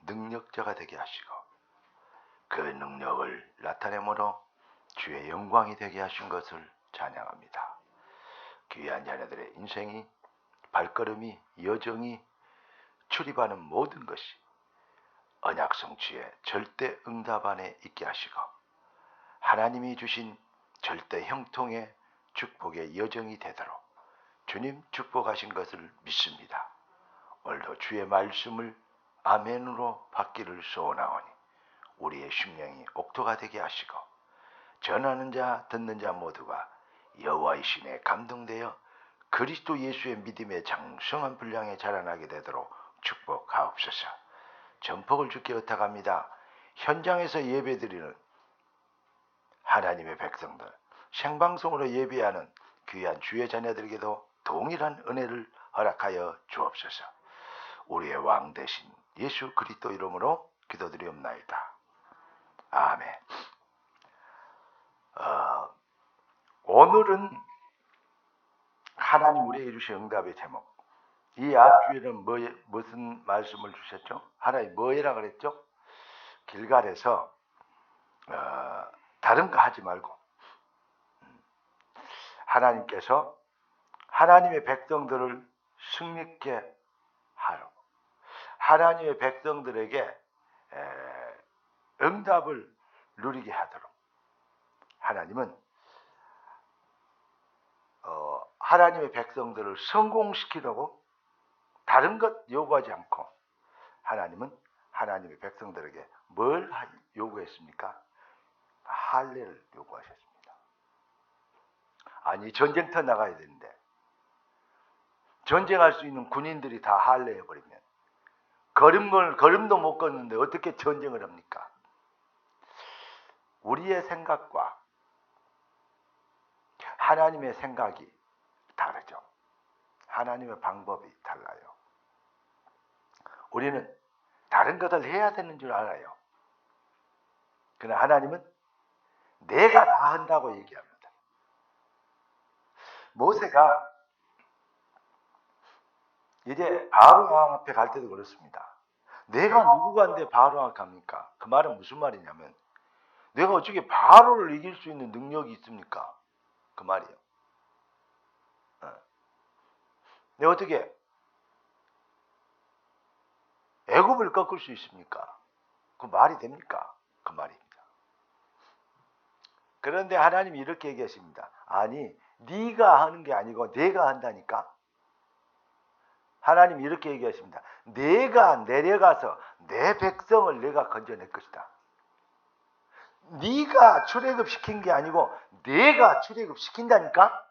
능력자가 되게 하시고 그 능력을 나타내므로 주의 영광이 되게 하신 것을 찬양합니다. 귀한 자녀들의 인생이, 발걸음이, 여정이, 출입하는 모든 것이 언약 성취의 절대 응답 안에 있게 하시고 하나님이 주신 절대 형통의 축복의 여정이 되도록 주님 축복하신 것을 믿습니다. 오늘도 주의 말씀을 아멘으로 받기를 소원하오니 우리의 심령이 옥토가 되게 하시고 전하는 자 듣는 자 모두가 여호와의 신에 감동되어 그리스도 예수의 믿음의 장성한 분량에 자라나게 되도록 축복하옵소서. 전폭을 주께 의탁합니다. 현장에서 예배드리는 하나님의 백성들, 생방송으로 예배하는 귀한 주의 자녀들에게도 동일한 은혜를 허락하여 주옵소서. 우리의 왕 대신 예수 그리스도 이름으로 기도드리옵나이다. 아멘. 오늘은 하나님 우리에게 주신 응답의 제목. 이 앞주에는 무슨 말씀을 주셨죠? 하나님 뭐해라 그랬죠? 길갈에서 다른 거 하지 말고 하나님께서 하나님의 백성들을 승리케 하라고, 하나님의 백성들에게 응답을 누리게 하도록 하나님은 하나님의 백성들을 성공시키려고 다른 것 요구하지 않고 하나님은 하나님의 백성들에게 뭘 요구했습니까? 할례를 요구하셨습니다. 아니 전쟁터 나가야 되는데 전쟁할 수 있는 군인들이 다 할례해버리면 걸음도 못 걷는데 어떻게 전쟁을 합니까? 우리의 생각과 하나님의 생각이 다르죠. 하나님의 방법이 달라요. 우리는 다른 것을 해야 되는 줄 알아요. 그러나 하나님은 내가 다 한다고 얘기합니다. 모세가 이제 바로 왕 앞에 갈 때도 그렇습니다. 내가 누구간데 바로 왕 갑니까? 그 말은 무슨 말이냐면 내가 어떻게 바로를 이길 수 있는 능력이 있습니까? 그 말이에요. 내가 어떻게 애굽을 꺾을 수 있습니까? 그 말이 됩니까? 그 말입니다. 그런데 하나님이 이렇게 얘기하십니다. 아니, 네가 하는 게 아니고 내가 한다니까. 하나님이 이렇게 얘기하십니다. 내가 내려가서 내 백성을 내가 건져낼 것이다. 네가 출애굽시킨 게 아니고 내가 출애굽시킨다니까.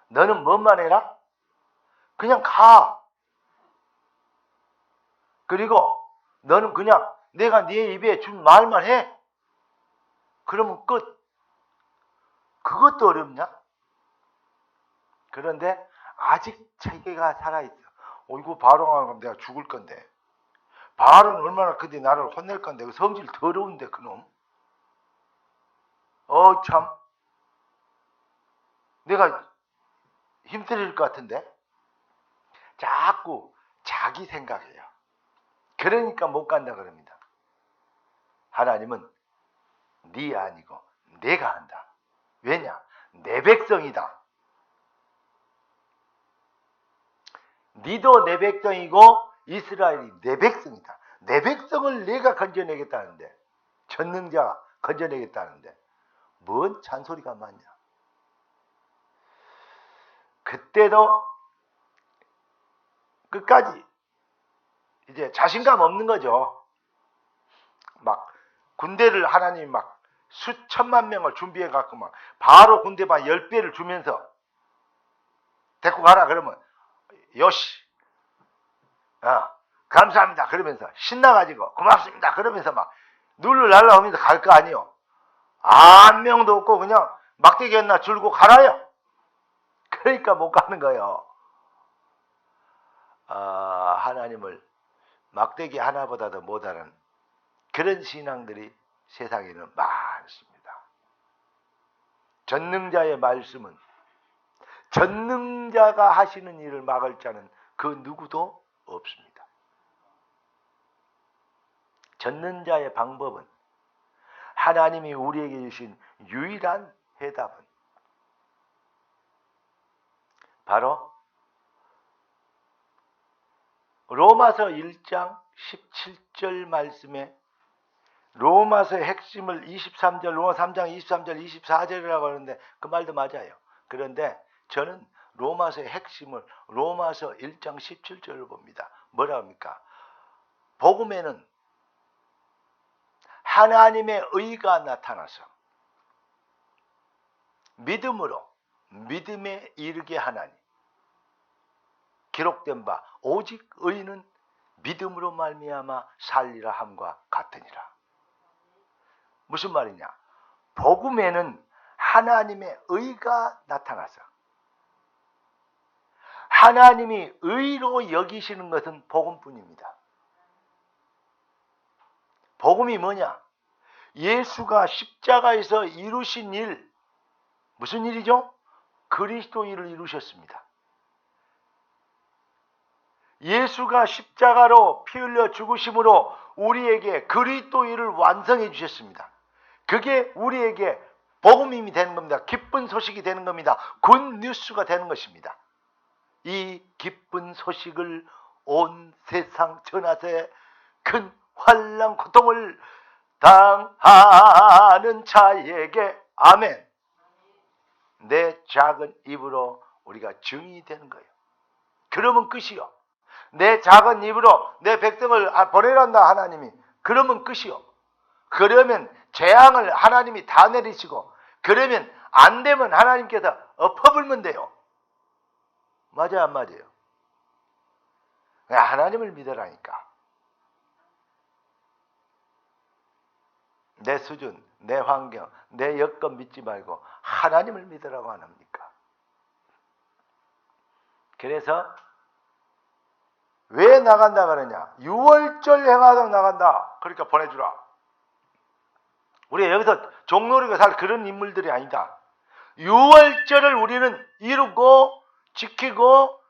너는 뭔만 해라? 그냥 가. 그리고 너는 그냥 내가 네 입에 준 말만 해. 그러면 끝. 그것도 어렵냐? 그런데 아직 체계가 살아있어. 이거 바로가 가면 내가 죽을 건데. 바로는 얼마나 그때 나를 혼낼 건데. 그 성질 더러운데 그놈. 참. 내가 힘들일 것 같은데. 자꾸 자기 생각해요. 그러니까 못 간다 그럽니다. 하나님은 네 아니고 내가 한다. 왜냐? 내 백성이다. 니도 내 백성이고 이스라엘이 내 백성이다. 내 백성을 내가 건져내겠다는데, 전능자가 건져내겠다는데 뭔 잔소리가 많냐. 그때도 끝까지 이제 자신감 없는 거죠. 막 군대를 하나님이 막 수천만 명을 준비해 갖고 막 바로 군대만 10배를 주면서 데리고 가라 그러면 요시 감사합니다 그러면서 신나가지고 고맙습니다 그러면서 막 눈을 날라오면서 갈 거 아니요. 한 명도 없고 그냥 막대기 하나 줄고 가라요. 그러니까 못 가는 거예요. 하나님을 막대기 하나보다도 못하는 그런 신앙들이 세상에는 많습니다. 전능자의 말씀은 전능자가 하시는 일을 막을 자는 그 누구도 없습니다. 젖는 자의 방법은 하나님이 우리에게 주신 유일한 해답은 바로 로마서 1장 17절 말씀에 로마서의 핵심을 23절, 로마 3장 23절, 24절이라고 하는데 그 말도 맞아요. 그런데 저는 로마서의 핵심을 로마서 1장 17절로 봅니다. 뭐라 합니까? 복음에는 하나님의 의가 나타나서 믿음으로 믿음에 이르게 하나니 기록된 바 오직 의는 믿음으로 말미암아 살리라 함과 같으니라. 무슨 말이냐? 복음에는 하나님의 의가 나타나서 하나님이 의로 여기시는 것은 복음뿐입니다. 복음이 뭐냐? 예수가 십자가에서 이루신 일, 무슨 일이죠? 그리스도 일을 이루셨습니다. 예수가 십자가로 피 흘려 죽으심으로 우리에게 그리스도 일을 완성해 주셨습니다. 그게 우리에게 복음이 되는 겁니다. 기쁜 소식이 되는 겁니다. 굿 뉴스가 되는 것입니다. 이 기쁜 소식을 온 세상 전하세 큰 환난 고통을 당하는 자에게 아멘. 내 작은 입으로 우리가 증인이 되는 거예요. 그러면 끝이요. 내 작은 입으로 내 백성을 보내란다 하나님이. 그러면 끝이요. 그러면 재앙을 하나님이 다 내리시고 그러면 안 되면 하나님께서 엎어불면 돼요. 맞아요, 안 맞아요? 하나님을 믿으라니까. 내 수준, 내 환경, 내 여건 믿지 말고 하나님을 믿으라고 안 합니까? 그래서 왜 나간다 그러냐? 유월절 행하도록 나간다. 그러니까 보내주라. 우리가 여기서 종로리가 살 그런 인물들이 아니다. 유월절을 우리는 이루고 지키고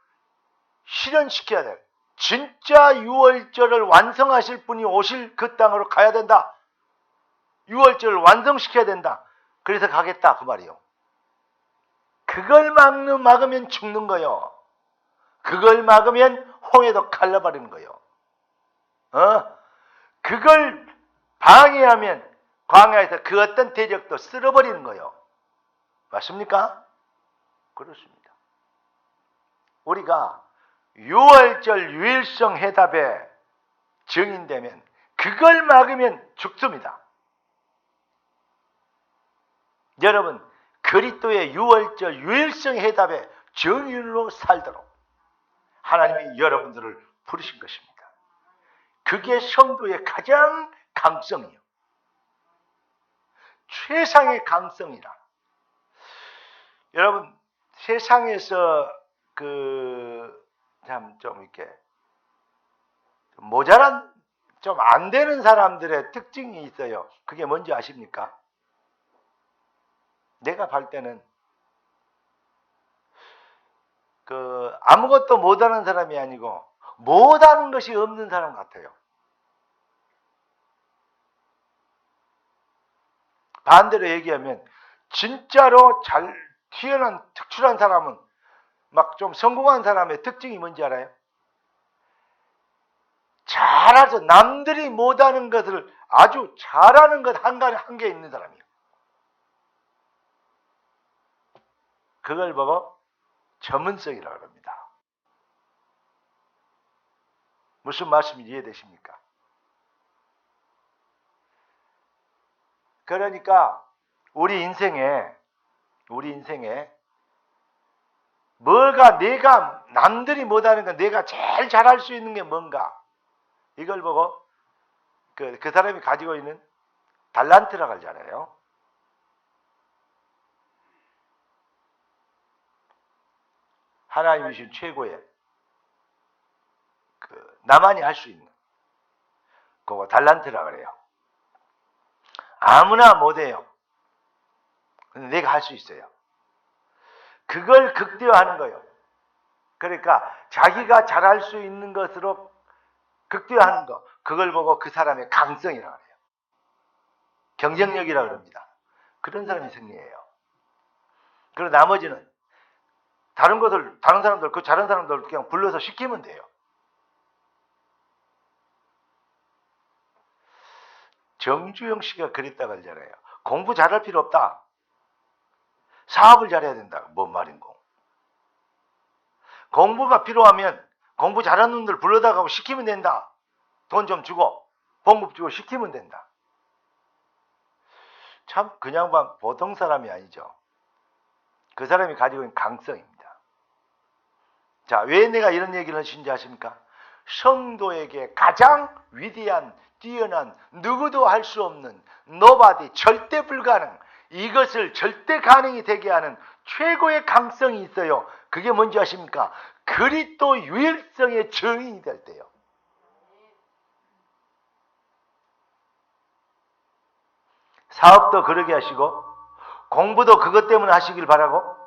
실현시켜야 돼. 진짜 유월절을 완성하실 분이 오실 그 땅으로 가야 된다. 유월절을 완성시켜야 된다. 그래서 가겠다 그 말이요. 그걸 막으면 죽는 거요. 그걸 막으면 홍해도 갈라버리는 거요. 그걸 방해하면 광야에서 그 어떤 대적도 쓸어버리는 거요. 맞습니까? 그렇습니다. 우리가 유월절 유일성 해답에 증인되면 그걸 막으면 죽습니다. 여러분, 그리스도의 유월절 유일성 해답에 증인으로 살도록 하나님이 여러분들을 부르신 것입니다. 그게 성도의 가장 강성이요. 최상의 강성이라. 여러분, 세상에서 참 좀 이렇게 모자란 좀 안 되는 사람들의 특징이 있어요. 그게 뭔지 아십니까? 내가 볼 때는 아무것도 못하는 사람이 아니고 못하는 것이 없는 사람 같아요. 반대로 얘기하면 진짜로 잘 튀어난 특출한 사람은 막 좀 성공한 사람의 특징이 뭔지 알아요? 잘하죠. 남들이 못하는 것을 아주 잘하는 것 한 개 있는 사람이에요. 그걸 보고 전문성이라고 합니다. 무슨 말씀인지 이해되십니까? 그러니까 우리 인생에 뭐가 내가 남들이 못하는 건 내가 제일 잘할 수 있는 게 뭔가 이걸 보고 그 사람이 가지고 있는 달란트라고 하잖아요. 하나님이 주신 최고의 나만이 할 수 있는 그거 달란트라고 그래요. 아무나 못해요. 근데 내가 할 수 있어요. 그걸 극대화하는 거예요. 그러니까 자기가 잘할 수 있는 것으로 극대화하는 거. 그걸 보고 그 사람의 강성이라고 해요. 경쟁력이라고 합니다. 그런 사람이 승리해요. 그리고 나머지는 다른 사람들, 그 잘하는 사람들 그냥 불러서 시키면 돼요. 정주영 씨가 그랬다 그러잖아요. 공부 잘할 필요 없다. 사업을 잘해야 된다. 뭔 말인고. 공부가 필요하면 공부 잘하는 놈들 불러다가 시키면 된다. 돈 좀 주고 봉급 주고 시키면 된다. 참 그냥 보통 사람이 아니죠. 그 사람이 가지고 있는 강성입니다. 자, 왜 내가 이런 얘기를 하신지 아십니까? 성도에게 가장 위대한, 뛰어난, 누구도 할 수 없는, nobody, 절대 불가능, 이것을 절대 가능이 되게 하는 최고의 강성이 있어요. 그게 뭔지 아십니까? 그리스도 유일성의 증인이 될 때요. 사업도 그러게 하시고 공부도 그것 때문에 하시길 바라고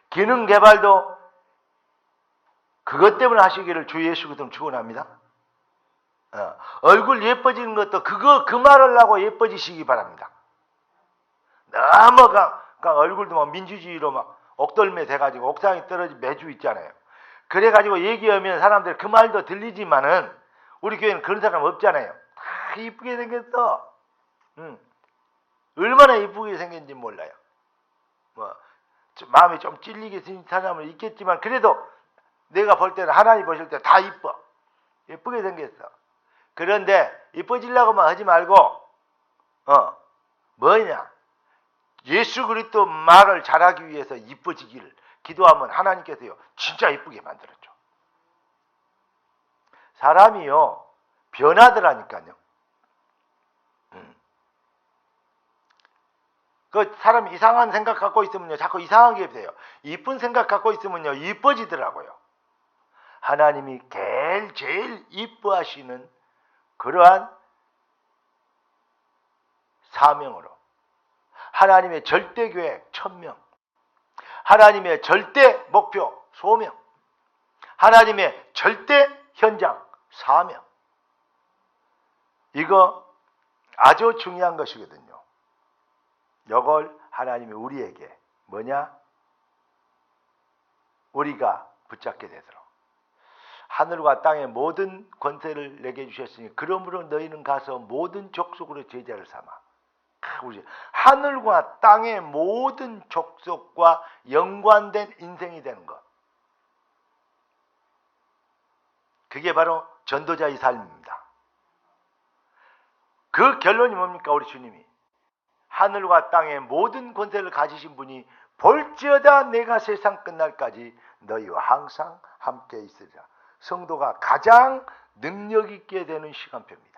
기능 개발도 그것 때문에 하시기를 주 예수 그리스도 축원합니다. 얼굴 예뻐지는 것도 그 말하려고 예뻐지시기 바랍니다. 너무 얼굴도 막 민주주의로 막 옥돌매 돼가지고 옥상에 떨어지 매주 있잖아요. 그래가지고 얘기하면 사람들 그 말도 들리지만은 우리 교회는 그런 사람 없잖아요. 다 이쁘게 생겼어. 얼마나 이쁘게 생겼는지 몰라요. 마음이 좀 찔리게 생긴 사람은 있겠지만 그래도 내가 볼 때는 하나님 보실 때 다 이뻐. 예쁘게 생겼어. 그런데 이뻐지려고만 하지 말고 뭐냐? 예수 그리스도 말을 잘하기 위해서 이뻐지기를 기도하면 하나님께서요 진짜 이쁘게 만들었죠. 사람이요 변하더라니까요. 그 사람이 이상한 생각 갖고 있으면요 자꾸 이상하게 돼요. 이쁜 생각 갖고 있으면요 이뻐지더라고요. 하나님이 제일 이뻐하시는 그러한 사명으로 하나님의 절대 계획 1000명, 하나님의 절대 목표 소명, 하나님의 절대 현장 사명, 이거 아주 중요한 것이거든요. 이걸 하나님이 우리에게 뭐냐? 우리가 붙잡게 되도록 하늘과 땅의 모든 권세를 내게 주셨으니 그러므로 너희는 가서 모든 족속으로 제자를 삼아. 하늘과 땅의 모든 족속과 연관된 인생이 되는 것. 그게 바로 전도자의 삶입니다. 그 결론이 뭡니까? 우리 주님이 하늘과 땅의 모든 권세를 가지신 분이 볼지어다 내가 세상 끝날까지 너희와 항상 함께 있으리라. 성도가 가장 능력 있게 되는 시간표입니다.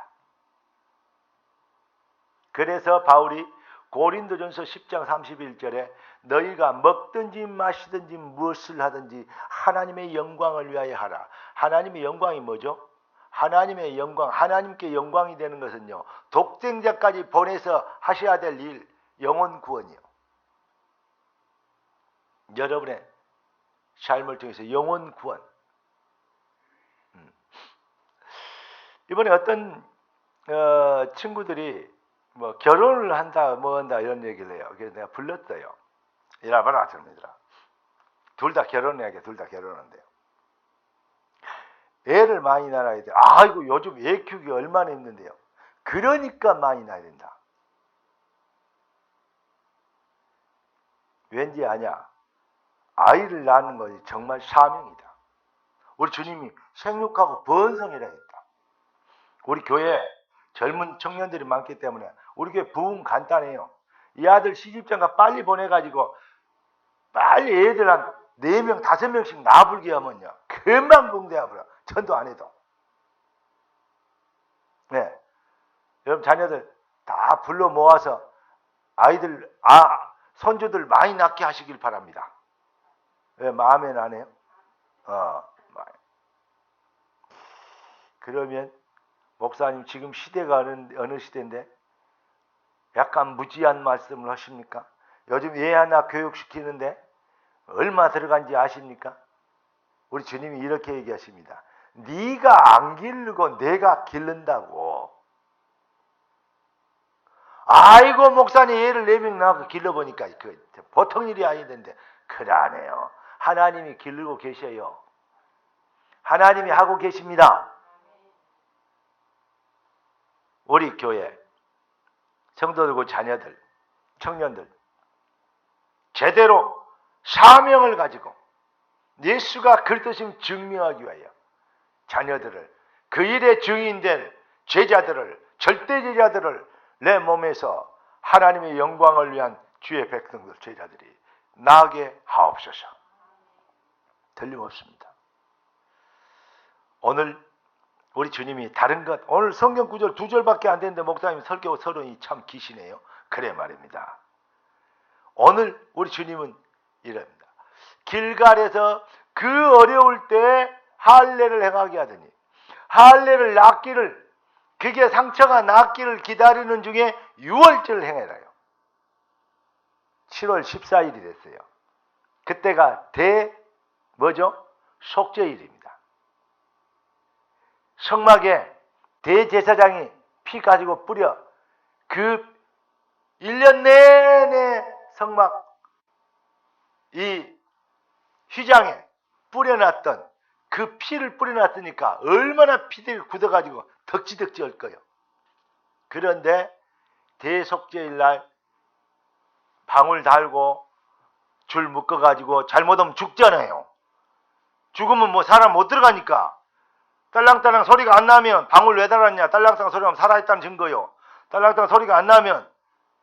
그래서 바울이 고린도전서 10장 31절에 너희가 먹든지 마시든지 무엇을 하든지 하나님의 영광을 위하여 하라. 하나님의 영광이 뭐죠? 하나님의 영광, 하나님께 영광이 되는 것은요 독생자까지 보내서 하셔야 될 일, 영혼 구원이요. 여러분의 삶을 통해서 영혼 구원. 이번에 어떤 친구들이 뭐 결혼을 한다 뭐 한다 이런 얘기를 해요. 그래서 내가 불렀어요. 이라 봐라 젊은이들아, 둘 다 결혼해야 둘 다 결혼한대요. 애를 많이 낳아야 돼. 아이고 요즘 애 키우기 얼마나 힘든데요. 그러니까 많이 낳아야 된다. 왠지 아냐? 아이를 낳는 것이 정말 사명이다. 우리 주님이 생육하고 번성이라 했다. 우리 교회 젊은 청년들이 많기 때문에 우리 교회 부흥 간단해요. 이 아들 시집장가 빨리 보내가지고 빨리 애들 한 4명, 5명씩 낳아불게 하면요 금방 붕대하버려. 전도 안 해도. 네, 여러분 자녀들 다 불러 모아서 아이들, 손주들 많이 낳게 하시길 바랍니다. 왜 마음에 안 해요? 그러면 목사님 지금 시대가 어느 시대인데 약간 무지한 말씀을 하십니까? 요즘 애 하나 교육시키는데 얼마 들어간지 아십니까? 우리 주님이 이렇게 얘기하십니다. 네가 안 기르고 내가 기른다고. 아이고 목사님 애를 4명 낳고 길러보니까 그 보통 일이 아니던데. 그래 안 해요. 하나님이 기르고 계셔요. 하나님이 하고 계십니다. 우리 교회 성도들과 자녀들, 청년들 제대로 사명을 가지고 예수가 그리스도심 증명하기 위하여 자녀들을, 그 일의 증인된 제자들을, 절대 제자들을 내 몸에서 하나님의 영광을 위한 주의 백성들, 제자들이 나게 하옵소서. 틀림없습니다. 오늘 우리 주님이 다른 것, 오늘 성경 구절 2절밖에 안 되는데 목사님 설교 서론이 참 기시네요. 그래 말입니다. 오늘 우리 주님은 이럽니다. 길갈에서 그 어려울 때 할례를 행하게 하더니, 할례를 낫기를, 그게 상처가 낫기를 기다리는 중에 유월절을 행해라요. 7월 14일이 됐어요. 그때가 속죄일입니다. 성막에 대제사장이 피 가지고 뿌려 그 1년 내내 성막 이 휘장에 뿌려놨던 그 피를 뿌려놨으니까 얼마나 피들이 굳어가지고 덕지덕지 할 거예요. 그런데 대속죄일 날 방울 달고 줄 묶어가지고 잘못하면 죽잖아요. 죽으면 뭐 사람 못 들어가니까 딸랑딸랑 소리가 안 나면 방울 왜 달았냐? 딸랑딸랑 소리가 나면 살아있다는 증거요. 딸랑딸랑 소리가 안 나면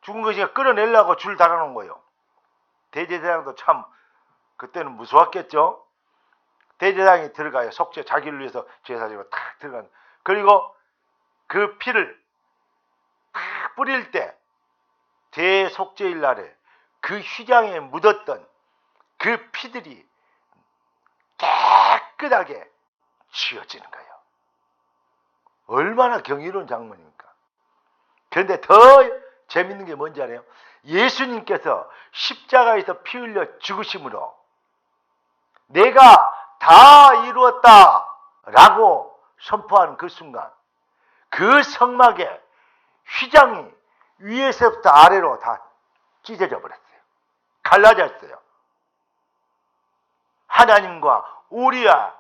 죽은 것이니까 끌어내려고 줄 달아놓은 거예요. 대제사장도 참 그때는 무서웠겠죠. 대제사장이 들어가요. 속죄, 자기를 위해서 제사지고 탁 들어간. 그리고 그 피를 탁 뿌릴 때 대속죄일 날에 그 휘장에 묻었던 그 피들이 깨끗하게 지워지는 거예요. 얼마나 경이로운 장면입니까? 그런데 더 재밌는 게 뭔지 알아요? 예수님께서 십자가에서 피 흘려 죽으심으로 내가 다 이루었다 라고 선포하는 그 순간 그 성막의 휘장이 위에서부터 아래로 다 찢어져 버렸어요. 갈라졌어요. 하나님과 우리와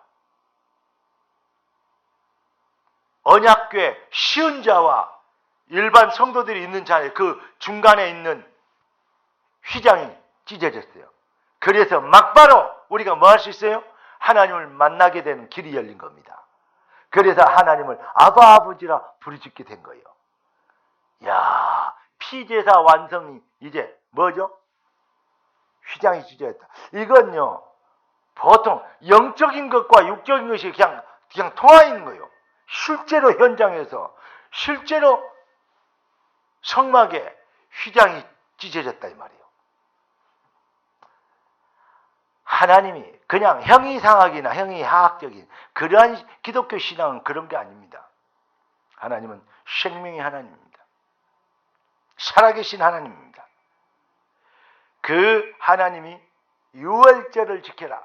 언약궤 시은자와 일반 성도들이 있는 자리에 그 중간에 있는 휘장이 찢어졌어요. 그래서 막바로 우리가 뭐 할 수 있어요? 하나님을 만나게 되는 길이 열린 겁니다. 그래서 하나님을 아바 아버지라 부르짖게 된 거예요. 야, 피제사 완성이 이제 뭐죠? 휘장이 찢어졌다. 이건요, 보통 영적인 것과 육적인 것이 그냥 통하 있는 거예요. 실제로 현장에서, 실제로 성막에 휘장이 찢어졌다 이 말이에요. 하나님이 그냥 형이상학이나 형이하학적인 그러한 기독교 신앙은 그런 게 아닙니다. 하나님은 생명의 하나님입니다. 살아계신 하나님입니다. 그 하나님이 유월절을 지켜라.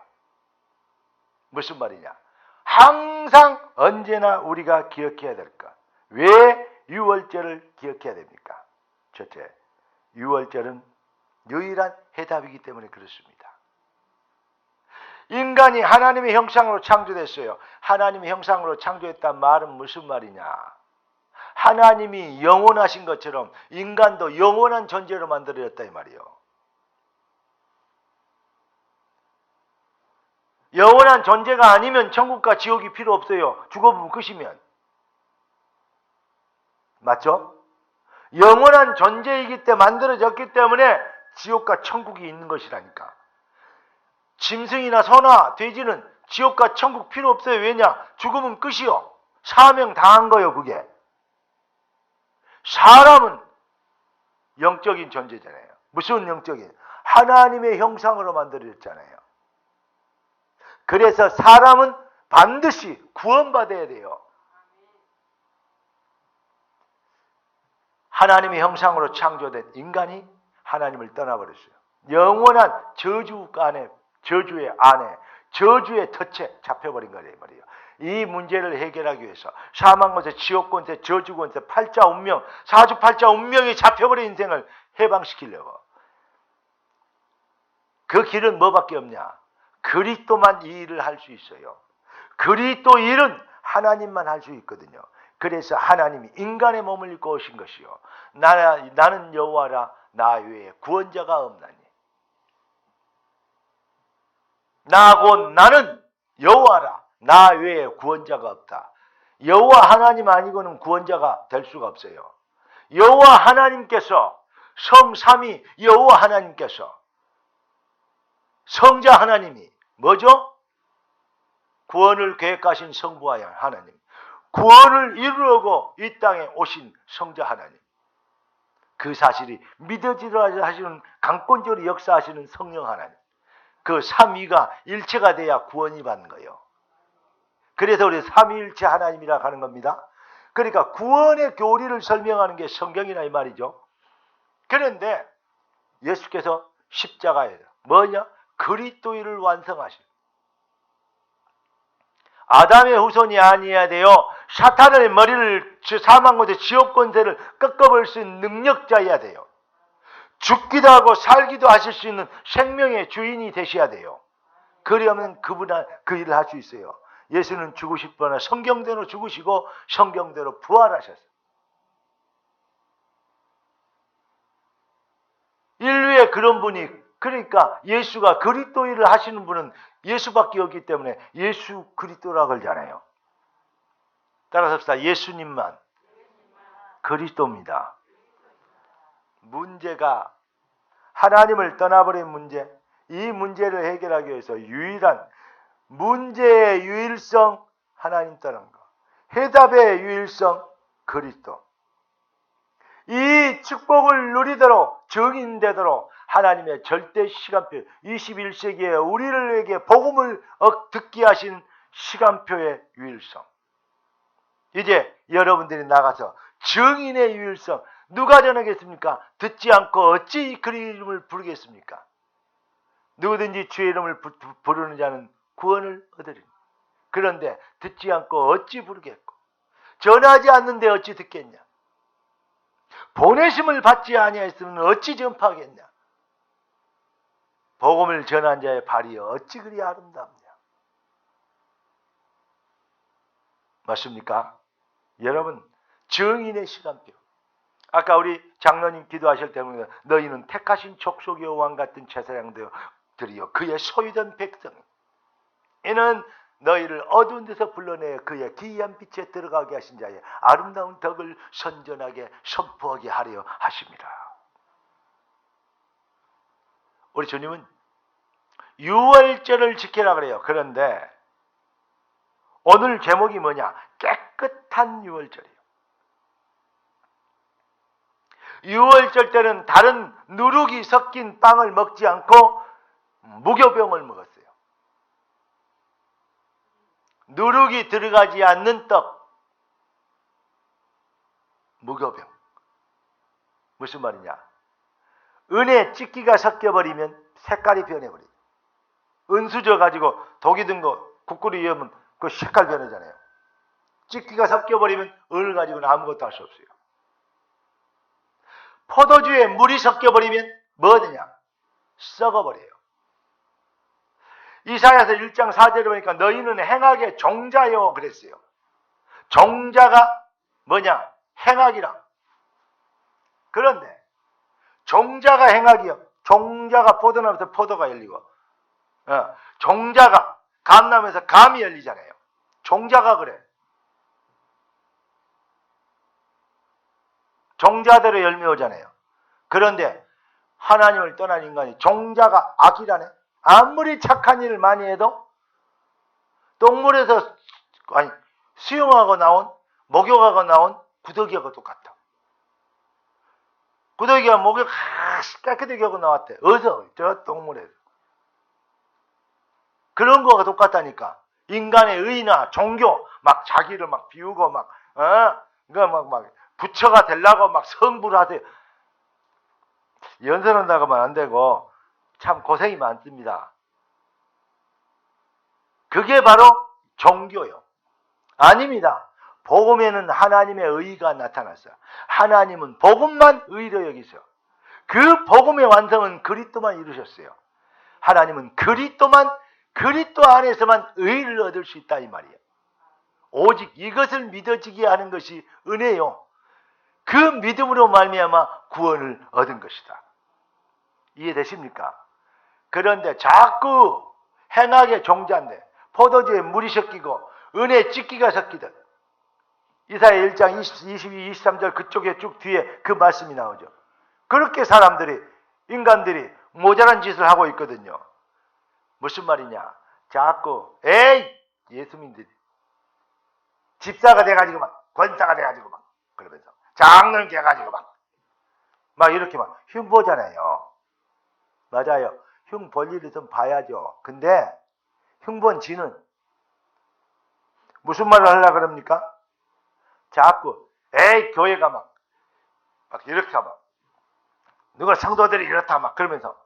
무슨 말이냐? 항상 언제나 우리가 기억해야 될까? 왜 유월절을 기억해야 됩니까? 첫째, 유월절은 유일한 해답이기 때문에 그렇습니다. 인간이 하나님의 형상으로 창조됐어요. 하나님의 형상으로 창조했단 말은 무슨 말이냐? 하나님이 영원하신 것처럼 인간도 영원한 존재로 만들어졌다 이 말이에요. 영원한 존재가 아니면 천국과 지옥이 필요 없어요. 죽어보면 끝이면. 맞죠? 영원한 존재이기 때문에 만들어졌기 때문에 지옥과 천국이 있는 것이라니까. 짐승이나 소나 돼지는 지옥과 천국 필요 없어요. 왜냐? 죽으면 끝이요. 사명 당한 거예요, 그게. 사람은 영적인 존재잖아요. 무슨 영적인? 하나님의 형상으로 만들어졌잖아요. 그래서 사람은 반드시 구원받아야 돼요. 하나님의 형상으로 창조된 인간이 하나님을 떠나버렸어요. 영원한 저주의 안에 저주의 덫에 잡혀버린 거예요. 이 문제를 해결하기 위해서 사망권세, 지옥권세, 저주권세, 팔자 운명, 사주팔자 운명이 잡혀버린 인생을 해방시키려고. 그 길은 뭐밖에 없냐? 그리스도만 이 일을 할 수 있어요. 그리스도 일은 하나님만 할 수 있거든요. 그래서 하나님이 인간의 몸을 입고 오신 것이요. 나는 여호와라, 나 외에 구원자가 없나니. 나는 여호와라, 나 외에 구원자가 없다. 여호와 하나님 아니고는 구원자가 될 수가 없어요. 여호와 하나님께서, 성삼위 여호와 하나님께서, 성자 하나님이 뭐죠? 구원을 계획하신 성부와 하나님, 구원을 이루려고 이 땅에 오신 성자 하나님, 그 사실이 믿어지려 하시는, 강권적으로 역사하시는 성령 하나님, 그 삼위가 일체가 돼야 구원이 받는 거예요. 그래서 우리 삼위일체 하나님이라 하는 겁니다. 그러니까 구원의 교리를 설명하는 게 성경이나 이 말이죠. 그런데 예수께서 십자가에 뭐냐? 그리스도를 완성하신, 아담의 후손이 아니어야 되어 사탄의 머리를, 사망권세, 지옥권세를 꺾어버릴 수 있는 능력자여야 돼요. 죽기도 하고 살기도 하실 수 있는 생명의 주인이 되셔야 돼요. 그러면 그분은 그 일을 할 수 있어요. 예수는 죽으실 뻔한 성경대로 죽으시고 성경대로 부활하셨어요. 인류의 그런 분이, 그러니까 예수가 그리스도 일을 하시는 분은 예수밖에 없기 때문에 예수 그리스도라고 그러잖아요. 따라서 합시다. 예수님만 그리스도입니다. 문제가 하나님을 떠나버린 문제, 이 문제를 해결하기 위해서 유일한 문제의 유일성, 하나님 떠난 거, 해답의 유일성, 그리스도. 이 축복을 누리도록, 증인되도록 하나님의 절대 시간표, 21세기에 우리에게 복음을 듣게 하신 시간표의 유일성. 이제 여러분들이 나가서 증인의 유일성, 누가 전하겠습니까? 듣지 않고 어찌 그 이름을 부르겠습니까? 누구든지 주의 이름을 부르는 자는 구원을 얻으리니. 그런데 듣지 않고 어찌 부르겠고, 전하지 않는데 어찌 듣겠냐? 보내심을 받지 아니하였으면 어찌 전파하겠냐? 복음을 전한 자의 발이 어찌 그리 아름답냐? 맞습니까? 여러분, 증인의 시간표. 아까 우리 장로님 기도하실 때 보면 너희는 택하신 족속의 왕 같은 제사장들이여 그의 소유된 백성, 이는 너희를 어두운 데서 불러내 그의 기이한 빛에 들어가게 하신 자의 아름다운 덕을 선전하게 선포하게 하려 하십니다. 우리 주님은 유월절을 지키라 그래요. 그런데 오늘 제목이 뭐냐? 깨끗한 유월절이에요. 유월절 때는 다른 누룩이 섞인 빵을 먹지 않고 무교병을 먹었어요. 누룩이 들어가지 않는 떡, 무교병. 무슨 말이냐? 은에 찌기가 섞여버리면 색깔이 변해버려요. 은수저 가지고 독이 든 거 국끓이 이으면 그 색깔 변하잖아요. 찌기가 섞여버리면 은을 가지고는 아무것도 할 수 없어요. 포도주에 물이 섞여버리면 뭐 되냐? 썩어버려요. 이사야서 1장 4절에 보니까 너희는 행악의 종자요 그랬어요. 종자가 뭐냐? 행악이라. 그런데 종자가 행악이요. 종자가 포도나무에서 포도가 열리고, 종자가 감나무에서 감이 열리잖아요. 종자가 그래. 종자대로 열매 오잖아요. 그런데 하나님을 떠난 인간이 종자가 악이라네. 아무리 착한 일을 많이 해도 똥물에서 수영하고 나온, 목욕하고 나온 구더기하고 똑같다. 구더기가 목욕 깨끗하게 하고 나왔대. 어디서? 저 똥물에서. 그런 거가 똑같다니까. 인간의 의나 종교, 막 자기를 막 비우고 막 부처가 되려고 막 성불을 하세요. 연설한다고 하면 안 되고 참 고생이 많습니다. 그게 바로 종교요. 아닙니다. 복음에는 하나님의 의가 나타났어요. 하나님은 복음만 의로 여기세요. 그 복음의 완성은 그리스도만 이루셨어요. 하나님은 그리스도 안에서만 의를 얻을 수 있다 이 말이에요. 오직 이것을 믿어지게 하는 것이 은혜요. 그 믿음으로 말미암아 구원을 얻은 것이다. 이해되십니까? 그런데 자꾸 행악의 종자인데 포도주에 물이 섞이고 은혜에 찌기가 섞이듯 이사야 1장 22, 23절 그쪽에 쭉 뒤에 그 말씀이 나오죠. 그렇게 인간들이 모자란 짓을 하고 있거든요. 무슨 말이냐? 자꾸 예수민들이 집사가 돼가지고 막 권사가 돼가지고 막 그러면서 장로님 돼가지고 막 이렇게 막 흉보잖아요. 맞아요. 흉 볼 일이 좀 봐야죠. 근데 흉본 지는 무슨 말을 하려고 그럽니까? 자꾸 교회가 막 이렇게 막 누가 성도들이 이렇다 막 그러면서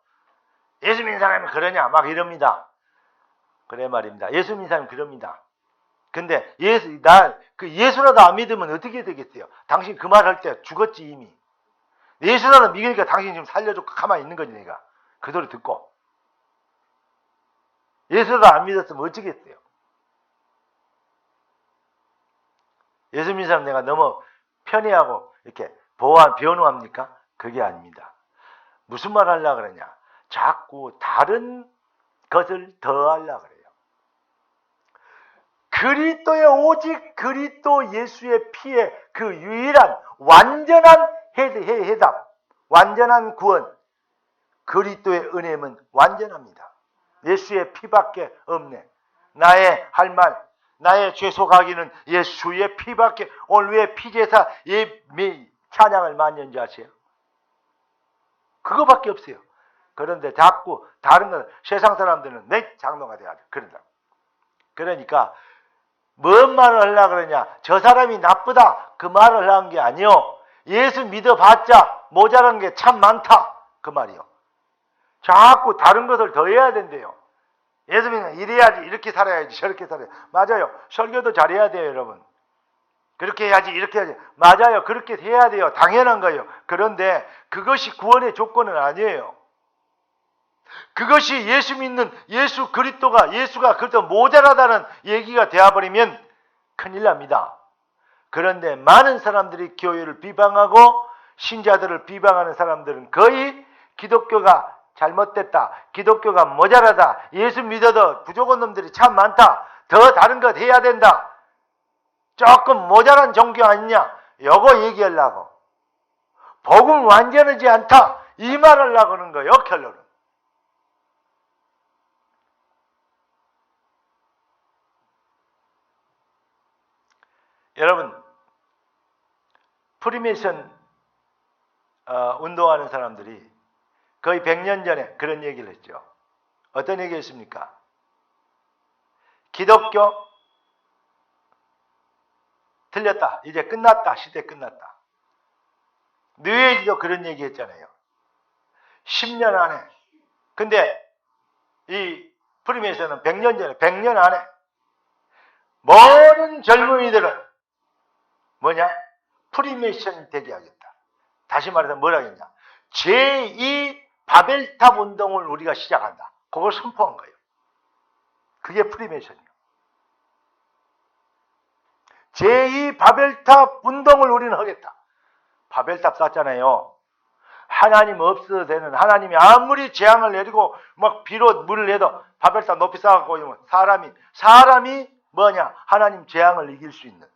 예수 믿는 사람이 그러냐 막 이럽니다. 그래 말입니다. 예수 믿는 사람이 그럽니다. 근데 예수라도 안 믿으면 어떻게 되겠어요? 당신 그 말 할 때 죽었지 이미. 예수라도 믿으니까 당신 지금 살려주고 가만히 있는 거지 내가. 그 소리 듣고. 예수라도 안 믿었으면 어쩌겠어요? 예수 믿는 사람 내가 너무 편애하고 이렇게 변호합니까? 그게 아닙니다. 무슨 말 하려고 그러냐? 자꾸 다른 것을 더하려고 그래요. 오직 그리스도 예수의 피의 그 유일한 완전한 해답, 완전한 구원, 그리스도의 은혜는 완전합니다. 예수의 피밖에 없네. 나의 할 말, 나의 죄송하기는 예수의 피밖에. 오늘 왜 피제사 찬양을 많이 연주하세요? 그거밖에 없어요. 그런데 자꾸 다른 건 세상 사람들은 내 장로가 돼야 돼. 그러니까 뭔 말을 하려고 그러냐? 저 사람이 나쁘다 그 말을 하는 게 아니요. 예수 믿어봤자 모자란 게 참 많다 그 말이요. 자꾸 다른 것을 더해야 된대요. 예수 믿으면 이래야지, 이렇게 살아야지, 저렇게 살아야지. 맞아요. 설교도 잘해야 돼요, 여러분. 그렇게 해야지, 이렇게 해야지. 맞아요. 그렇게 해야 돼요. 당연한 거예요. 그런데 그것이 구원의 조건은 아니에요. 그것이 예수 믿는 예수가 그리스도 모자라다는 얘기가 되어버리면 큰일 납니다. 그런데 많은 사람들이 교회를 비방하고 신자들을 비방하는 사람들은 거의 기독교가 잘못됐다, 기독교가 모자라다, 예수 믿어도 부족한 놈들이 참 많다, 더 다른 것 해야 된다, 조금 모자란 종교 아니냐, 요거 얘기하려고. 복음 완전하지 않다 이 말을 하려고 하는 거예요. 결론은. 여러분, 프리메이션 운동하는 사람들이 거의 100년 전에 그런 얘기를 했죠. 어떤 얘기를 했습니까? 기독교 틀렸다. 이제 끝났다. 시대 끝났다. 뉴에이지도 그런 얘기 했잖아요. 10년 안에. 근데 이 프리메이션은 100년 전에, 100년 안에 모든 젊은이들은 뭐냐? 프리메이션이 되게 하겠다. 다시 말해서 뭐라 하겠냐? 제2 바벨탑 운동을 우리가 시작한다. 그걸 선포한 거예요. 그게 프리메이션이에요. 제2 바벨탑 운동을 우리는 하겠다. 바벨탑 쌓잖아요. 하나님 없어도 되는, 하나님이 아무리 재앙을 내리고 막 비로 물을 내도 바벨탑 높이 쌓아갖고 사람이 뭐냐? 하나님 재앙을 이길 수 있는,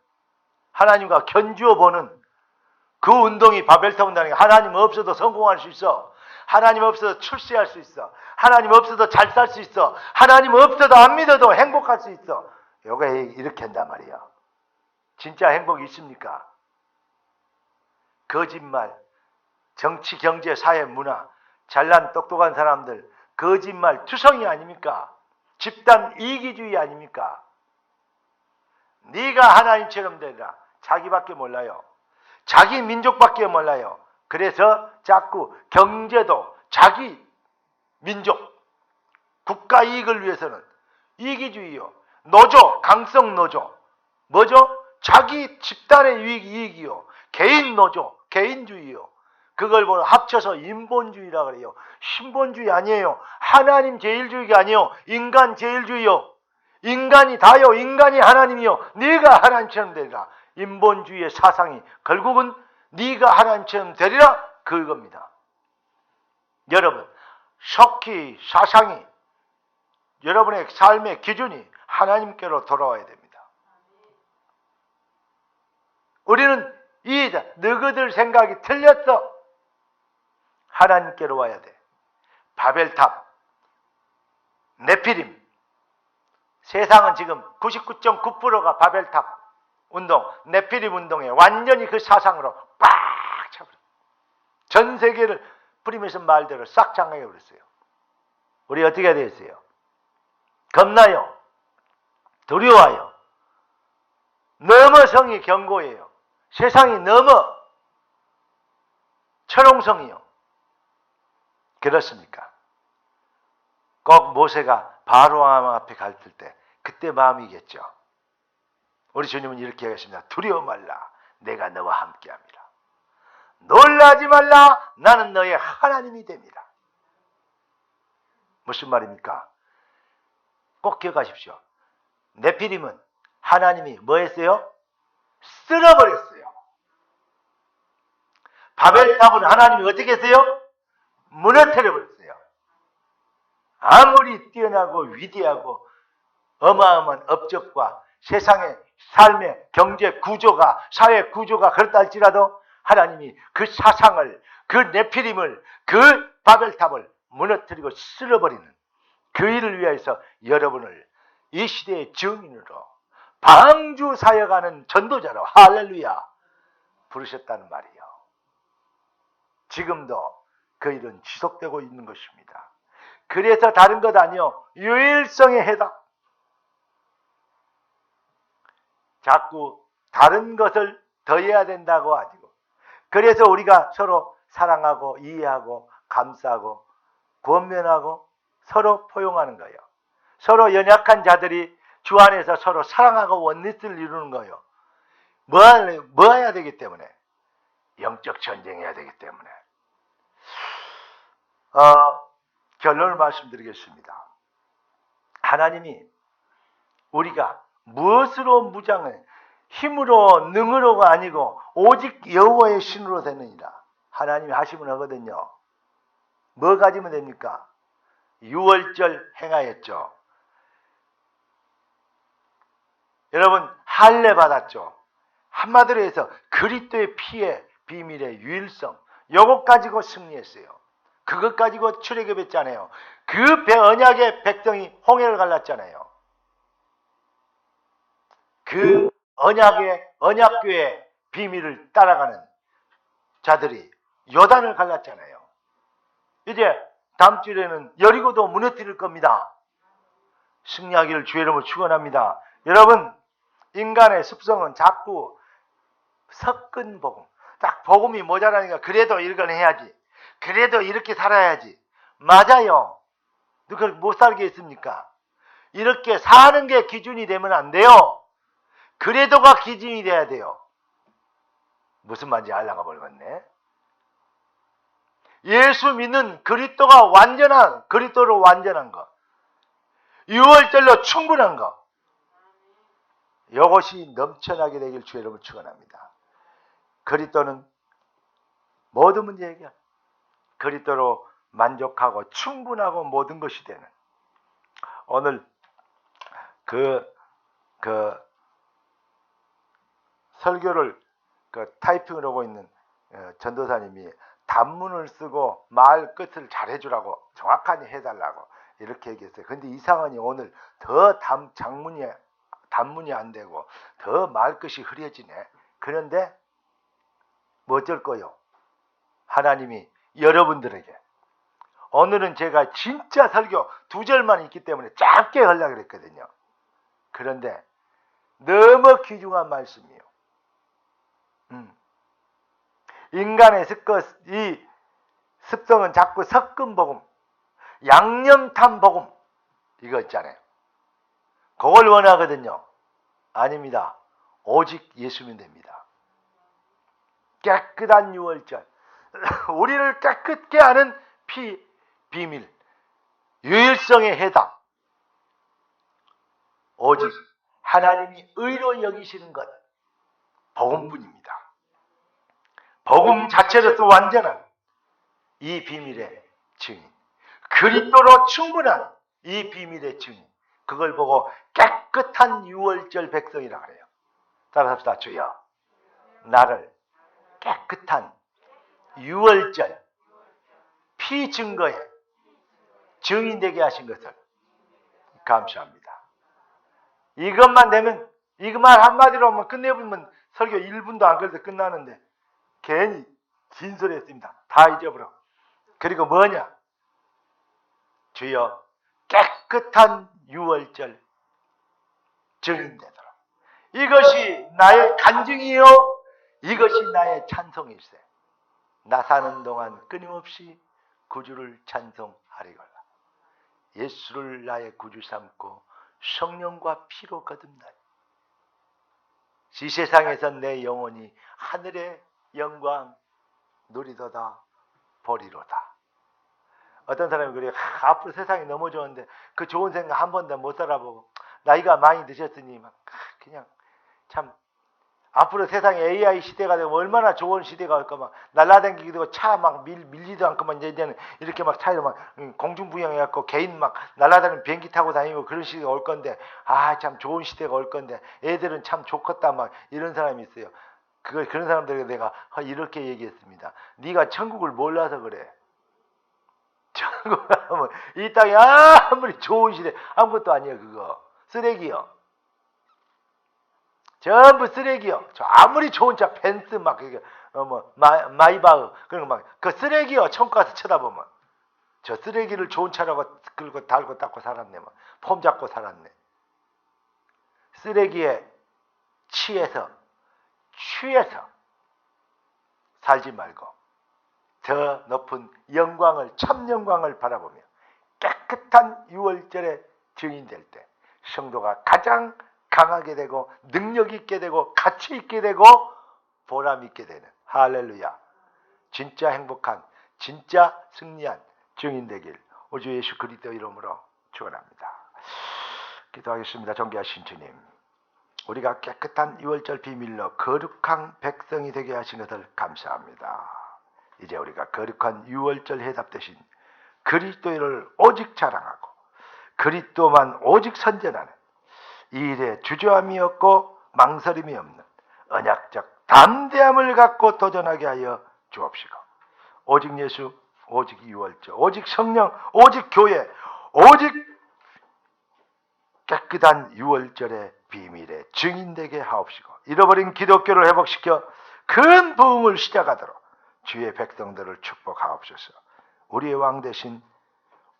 하나님과 견주어 보는 그 운동이 바벨탑 운동이니까 하나님 없어도 성공할 수 있어. 하나님 없어도 출세할 수 있어. 하나님 없어도 잘 살 수 있어. 하나님 없어도 안 믿어도 행복할 수 있어. 요거 이렇게 한단 말이야. 진짜 행복이 있습니까? 거짓말, 정치, 경제, 사회, 문화, 잘난 똑똑한 사람들, 거짓말, 투성이 아닙니까? 집단 이기주의 아닙니까? 네가 하나님처럼 되라. 자기밖에 몰라요. 자기 민족밖에 몰라요. 그래서 자꾸 경제도 자기 민족, 국가 이익을 위해서는 이기주의요. 노조, 강성 노조. 뭐죠? 자기 집단의 이익이요. 개인 노조, 개인주의요. 그걸 합쳐서 인본주의라 그래요. 신본주의 아니에요. 하나님 제일주의가 아니에요. 인간 제일주의요. 인간이 다요. 인간이 하나님이요. 네가 하나님처럼 되리라. 인본주의의 사상이 결국은 네가 하나님처럼 되리라 그겁니다. 여러분, 석희 사상이 여러분의 삶의 기준이 하나님께로 돌아와야 됩니다. 우리는 너희들 생각이 틀렸어. 하나님께로 와야 돼. 바벨탑, 네피림. 세상은 지금 99.9%가 바벨탑 운동, 네피림 운동에 완전히 그 사상으로 빡 차버려. 전 세계를 프리메이슨 말대로 싹 장악해 버렸어요. 우리 어떻게 해야 되겠어요? 겁나요. 두려워요. 너무 성이 견고해요. 세상이 너무 철옹성이요. 그렇습니까? 꼭 모세가 바로왕 앞에 갈 때 그때 마음이겠죠. 우리 주님은 이렇게 하겠습니다. 두려워 말라. 내가 너와 함께합니다. 놀라지 말라. 나는 너의 하나님이 됩니다. 무슨 말입니까? 꼭 기억하십시오. 네피림은 하나님이 뭐 했어요? 쓸어버렸어요. 바벨탑은 하나님이 어떻게 했어요? 무너뜨려버렸어요. 아무리 뛰어나고 위대하고 어마어마한 업적과 세상의 삶의 경제 구조가, 사회 구조가 그렇다 할지라도 하나님이 그 사상을, 그 네피림을, 그 바벨탑을 무너뜨리고 쓸어버리는 그 일을 위해서 여러분을 이 시대의 증인으로 방주 사역하는 전도자로 할렐루야 부르셨다는 말이에요. 지금도 그 일은 지속되고 있는 것입니다. 그래서 다른 것 아니요. 유일성의 해답. 자꾸 다른 것을 더해야 된다고 하지고. 그래서 우리가 서로 사랑하고 이해하고 감싸고 권면하고 서로 포용하는 거예요. 서로 연약한 자들이 주 안에서 서로 사랑하고 원리스를 이루는 거예요. 뭐 해야 되기 때문에? 영적 전쟁해야 되기 때문에. 결론을 말씀드리겠습니다. 하나님이 우리가 무엇으로 무장해? 힘으로 능으로가 아니고 오직 여호와의 신으로 되느니라. 하나님이 하시면 하거든요. 뭐 가지면 됩니까? 유월절 행하였죠. 여러분 할례 받았죠. 한마디로 해서 그리스도의 피의 비밀의 유일성, 요것 가지고 승리했어요. 그것 가지고 출애굽했잖아요. 그 언약의 백성이 홍해를 갈랐잖아요. 그 언약교의 비밀을 따라가는 자들이 요단을 갈랐잖아요. 이제 다음 주에는 여리고도 무너뜨릴 겁니다. 승리하기를 주의 이름으로 축원합니다. 여러분, 인간의 습성은 자꾸 섞은 복음, 딱 복음이 모자라니까 그래도 이건 해야지, 그래도 이렇게 살아야지. 맞아요. 누가 못 살게 했습니까? 이렇게 사는 게 기준이 되면 안 돼요. 그래도가 기준이 돼야 돼요. 무슨 말인지 알라가 버리겠네. 예수 믿는 그리스도가 완전한, 그리스도로 완전한 것, 유월절로 충분한 것, 이것이 넘쳐나게 되길 주의 이름으로 축원합니다. 그리스도는 모든 문제 해결, 그리스도로 만족하고 충분하고 모든 것이 되는. 오늘 설교를 타이핑을 하고 있는 전도사님이 단문을 쓰고 말 끝을 잘 해주라고, 정확하게 해달라고 이렇게 얘기했어요. 근데 이상하니 오늘 더 단문이 안 되고 더 말끝이 흐려지네. 그런데 뭐 어쩔 거요? 하나님이 여러분들에게, 오늘은 제가 진짜 설교 2절만 있기 때문에 짧게 하려고 그랬거든요. 그런데 너무 귀중한 말씀이에요. 인간의 이 습성은 자꾸 섞은 복음, 양념탄 복음, 이거 있잖아요. 그걸 원하거든요. 아닙니다. 오직 예수면 됩니다. 깨끗한 유월절, 우리를 깨끗게 하는 비밀, 유일성의 해답, 오직 하나님이 의로 여기시는 것, 복음뿐입니다. 복음 자체로서 완전한 이 비밀의 증인, 그리스도로 충분한 이 비밀의 증인, 그걸 보고 깨끗한 유월절 백성이라고 해요. 따라서 합시다. 주여, 나를 깨끗한 유월절 피증거에 증인되게 하신 것을 감사합니다. 이것만 되면, 이것만 한마디로 하면 끝내보면 설교 1분도 안 걸려서 끝나는데 괜히 긴 소리 했습니다. 다 잊어버려. 그리고 뭐냐? 주여, 깨끗한 유월절 증인되도록. 이것이 나의 간증이요, 이것이 나의 찬송일세. 나 사는 동안 끊임없이 구주를 찬송하리로다. 예수를 나의 구주 삼고 성령과 피로 거듭나니 이 세상에선 내 영혼이 하늘의 영광 누리도다 보리로다. 어떤 사람이 그래요. 앞으로 세상이 너무 좋은데 그 좋은 생각 한 번도 못 살아보고 나이가 많이 드셨으니 막 그냥 참 앞으로 세상에 AI 시대가 되면 얼마나 좋은 시대가 올까. 막 날라다니기도 하고 차 막 밀리도 않고 막 이제는 이렇게 막 차로 막 공중부양해갖고 개인 막 날라다니는 비행기 타고 다니고 그런 시대가 올 건데, 아 참 좋은 시대가 올 건데 애들은 참 좋겠다 막 이런 사람이 있어요. 그런 사람들에게 내가 이렇게 얘기했습니다. 네가 천국을 몰라서 그래. 천국을 하면 이 땅이 아무리 좋은 시대 아무것도 아니야. 그거 쓰레기요. 전부 쓰레기요. 저 아무리 좋은 차 벤츠 막 그게 마이바흐 그런 거 막 그 쓰레기요. 천국 가서 쳐다보면 저 쓰레기를 좋은 차라고 끌고 달고 닦고 살았네. 막 폼 잡고 살았네. 쓰레기에 취해서 살지 말고 더 높은 영광을, 참 영광을 바라보며 깨끗한 유월절에 증인될 때 성도가 가장 강하게 되고 능력 있게 되고 가치 있게 되고 보람 있게 되는, 할렐루야, 진짜 행복한, 진짜 승리한 증인 되길 우주 예수 그리스도 이름으로 축원합니다. 기도하겠습니다. 존귀하신 주님, 우리가 깨끗한 유월절 비밀로 거룩한 백성이 되게 하신 것을 감사합니다. 이제 우리가 거룩한 유월절 해답 대신 그리스도를 오직 자랑하고 그리스도만 오직 선전하는 이 일에 주저함이 없고 망설임이 없는 언약적 담대함을 갖고 도전하게 하여 주옵시고, 오직 예수, 오직 유월절, 오직 성령, 오직 교회, 오직 깨끗한 유월절의 비밀에 증인되게 하옵시고, 잃어버린 기독교를 회복시켜 큰 부흥을 시작하도록 주의 백성들을 축복하옵소서. 우리의 왕 대신,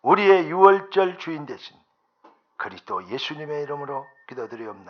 우리의 유월절 주인 대신 그리스도 예수님의 이름으로 기도드리옵나이다.